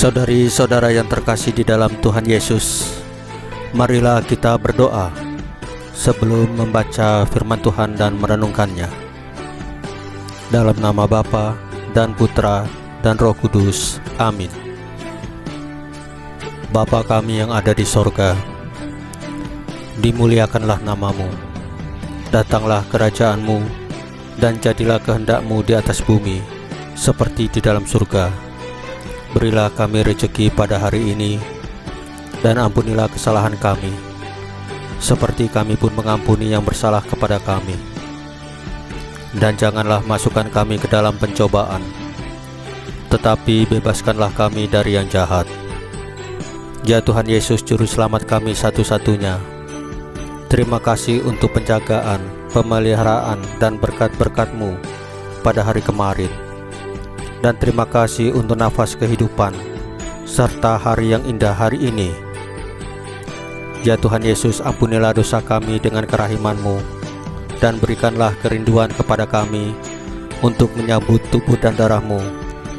Saudari-saudara yang terkasih di dalam Tuhan Yesus, marilah kita berdoa sebelum membaca firman Tuhan dan merenungkannya. Dalam nama Bapa dan Putra dan Roh Kudus, amin. Bapa kami yang ada di sorga, dimuliakanlah namamu, datanglah kerajaanmu, dan jadilah kehendakmu di atas bumi seperti di dalam surga. Berilah kami rezeki pada hari ini, dan ampunilah kesalahan kami, seperti kami pun mengampuni yang bersalah kepada kami. Dan janganlah masukkan kami ke dalam pencobaan, tetapi bebaskanlah kami dari yang jahat. Ya Tuhan Yesus, Juru Selamat kami satu-satunya, terima kasih untuk penjagaan, pemeliharaan, dan berkat-berkat-Mu pada hari kemarin. Dan terima kasih untuk nafas kehidupan serta hari yang indah hari ini. Ya Tuhan Yesus, ampunilah dosa kami dengan kerahiman-Mu, dan berikanlah kerinduan kepada kami untuk menyambut tubuh dan darah-Mu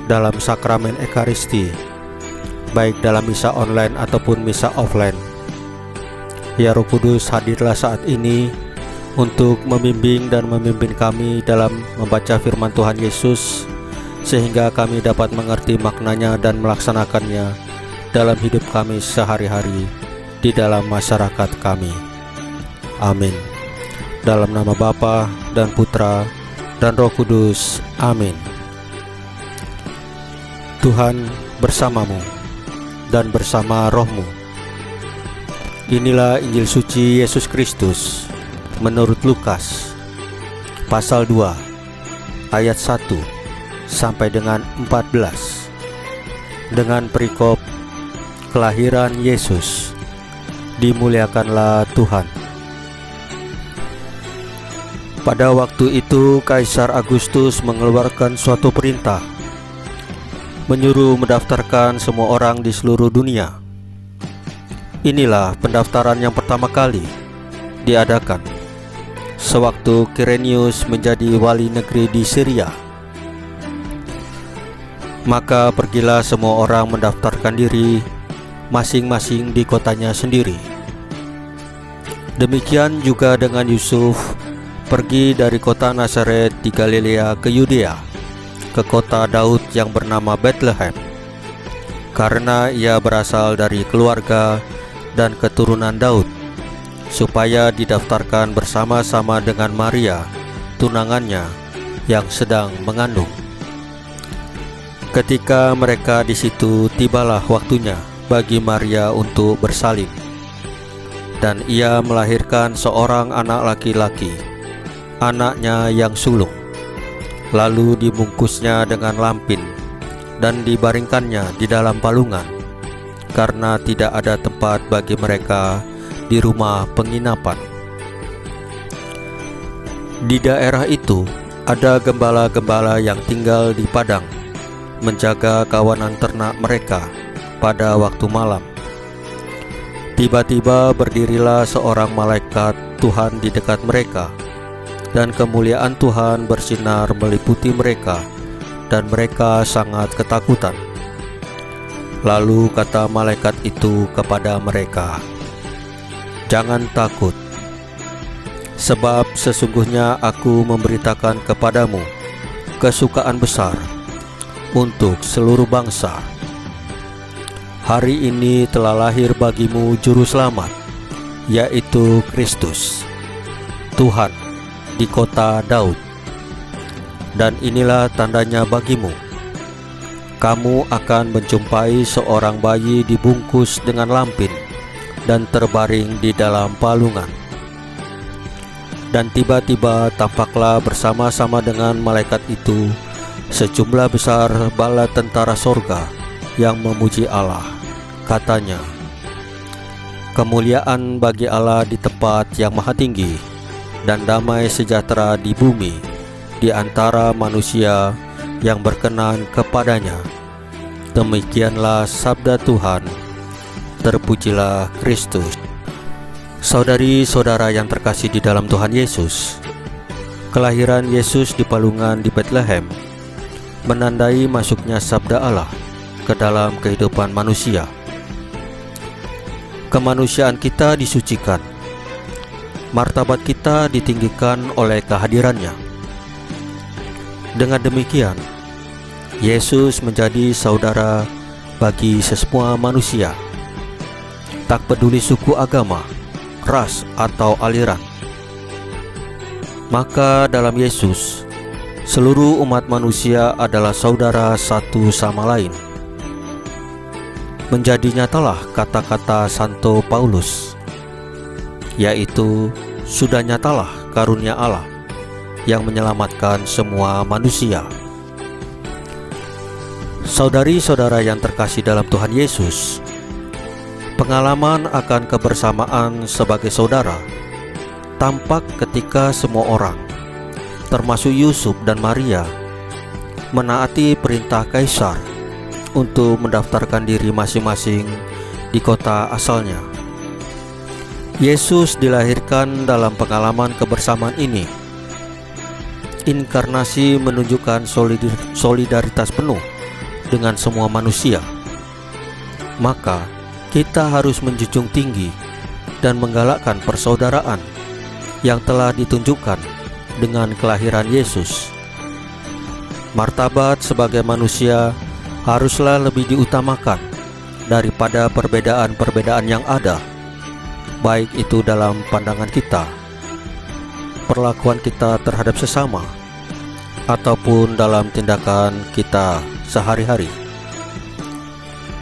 dalam sakramen Ekaristi, baik dalam misa online ataupun misa offline. Ya Roh Kudus, hadirlah saat ini untuk membimbing dan memimpin kami dalam membaca firman Tuhan Yesus, sehingga kami dapat mengerti maknanya dan melaksanakannya dalam hidup kami sehari-hari di dalam masyarakat kami. Amin. Dalam nama Bapa dan Putra dan Roh Kudus, amin. Tuhan bersamamu dan bersama rohmu. Inilah Injil suci Yesus Kristus menurut Lukas pasal 2 ayat 1 sampai dengan 14, dengan perikop kelahiran Yesus. Dimuliakanlah Tuhan. Pada waktu itu Kaisar Agustus mengeluarkan suatu perintah, menyuruh mendaftarkan semua orang di seluruh dunia. Inilah pendaftaran yang pertama kali diadakan sewaktu Quirinius menjadi wali negeri di Syria. Maka pergilah semua orang mendaftarkan diri masing-masing di kotanya sendiri. Demikian juga dengan Yusuf, pergi dari kota Nazaret di Galilea ke Yudea, ke kota Daud yang bernama Bethlehem, karena ia berasal dari keluarga dan keturunan Daud, supaya didaftarkan bersama-sama dengan Maria, tunangannya, yang sedang mengandung. Ketika mereka di situ, tibalah waktunya bagi Maria untuk bersalin, dan ia melahirkan seorang anak laki-laki, anaknya yang sulung. Lalu dibungkusnya dengan lampin dan dibaringkannya di dalam palungan, karena tidak ada tempat bagi mereka di rumah penginapan. Di daerah itu ada gembala-gembala yang tinggal di padang, menjaga kawanan ternak mereka pada waktu malam. Tiba-tiba berdirilah seorang malaikat Tuhan di dekat mereka, dan kemuliaan Tuhan bersinar meliputi mereka, dan mereka sangat ketakutan. Lalu kata malaikat itu kepada mereka, "Jangan takut, sebab sesungguhnya aku memberitakan kepadamu kesukaan besar untuk seluruh bangsa. Hari ini telah lahir bagimu Juru Selamat, yaitu Kristus, Tuhan, di kota Daud. Dan inilah tandanya bagimu: kamu akan menjumpai seorang bayi dibungkus dengan lampin dan terbaring di dalam palungan." Dan tiba-tiba tampaklah bersama-sama dengan malaikat itu sejumlah besar bala tentara sorga yang memuji Allah. Katanya, "Kemuliaan bagi Allah di tempat yang maha tinggi, dan damai sejahtera di bumi di antara manusia yang berkenan kepadanya." Demikianlah sabda Tuhan. Terpujilah Kristus. Saudari-saudara yang terkasih di dalam Tuhan Yesus, kelahiran Yesus di palungan di Bethlehem menandai masuknya sabda Allah ke dalam kehidupan manusia. Kemanusiaan kita disucikan, martabat kita ditinggikan oleh kehadirannya. Dengan demikian, Yesus menjadi saudara bagi semua manusia, tak peduli suku, agama, ras, atau aliran. Maka dalam Yesus, seluruh umat manusia adalah saudara satu sama lain. Menjadi nyatalah kata-kata Santo Paulus, yaitu sudah nyatalah karunia Allah yang menyelamatkan semua manusia. Saudari-saudara yang terkasih dalam Tuhan Yesus, pengalaman akan kebersamaan sebagai saudara tampak ketika semua orang, termasuk Yusuf dan Maria, menaati perintah Kaisar untuk mendaftarkan diri masing-masing di kota asalnya. Yesus dilahirkan dalam pengalaman kebersamaan ini. Inkarnasi menunjukkan solidaritas penuh dengan semua manusia. Maka kita harus menjunjung tinggi dan menggalakkan persaudaraan yang telah ditunjukkan dengan kelahiran Yesus. Martabat sebagai manusia haruslah lebih diutamakan daripada perbedaan-perbedaan yang ada, baik itu dalam pandangan kita, perlakuan kita terhadap sesama, ataupun dalam tindakan kita sehari-hari.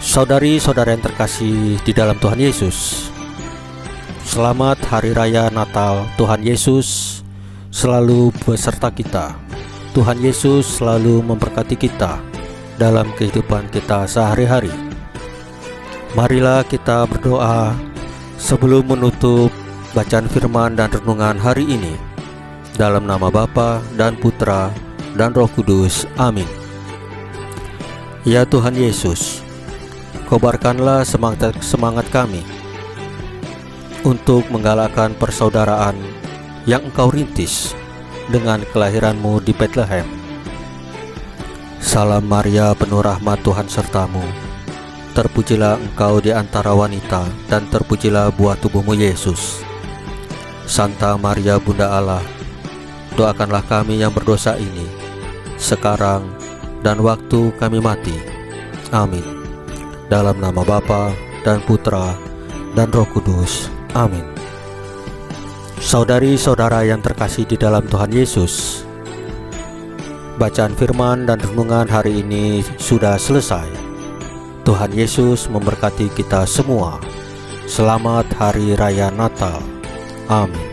Saudari-saudara yang terkasih di dalam Tuhan Yesus, selamat Hari Raya Natal. Tuhan Yesus selalu beserta kita. Tuhan Yesus selalu memberkati kita dalam kehidupan kita sehari-hari. Marilah kita berdoa sebelum menutup bacaan firman dan renungan hari ini. Dalam nama Bapa dan Putra dan Roh Kudus. Amin. Ya Tuhan Yesus, kobarkanlah semangat kami untuk menggalakkan persaudaraan yang Engkau rintis dengan kelahiran-Mu di Bethlehem. Salam Maria, penuh rahmat, Tuhan sertamu. Terpujilah Engkau di antara wanita, dan terpujilah buah tubuh-Mu Yesus. Santa Maria, Bunda Allah, doakanlah kami yang berdosa ini, sekarang dan waktu kami mati. Amin. Dalam nama Bapa dan Putra dan Roh Kudus. Amin. Saudari-saudara yang terkasih di dalam Tuhan Yesus, bacaan firman dan renungan hari ini sudah selesai. Tuhan Yesus memberkati kita semua. Selamat Hari Raya Natal. Amin.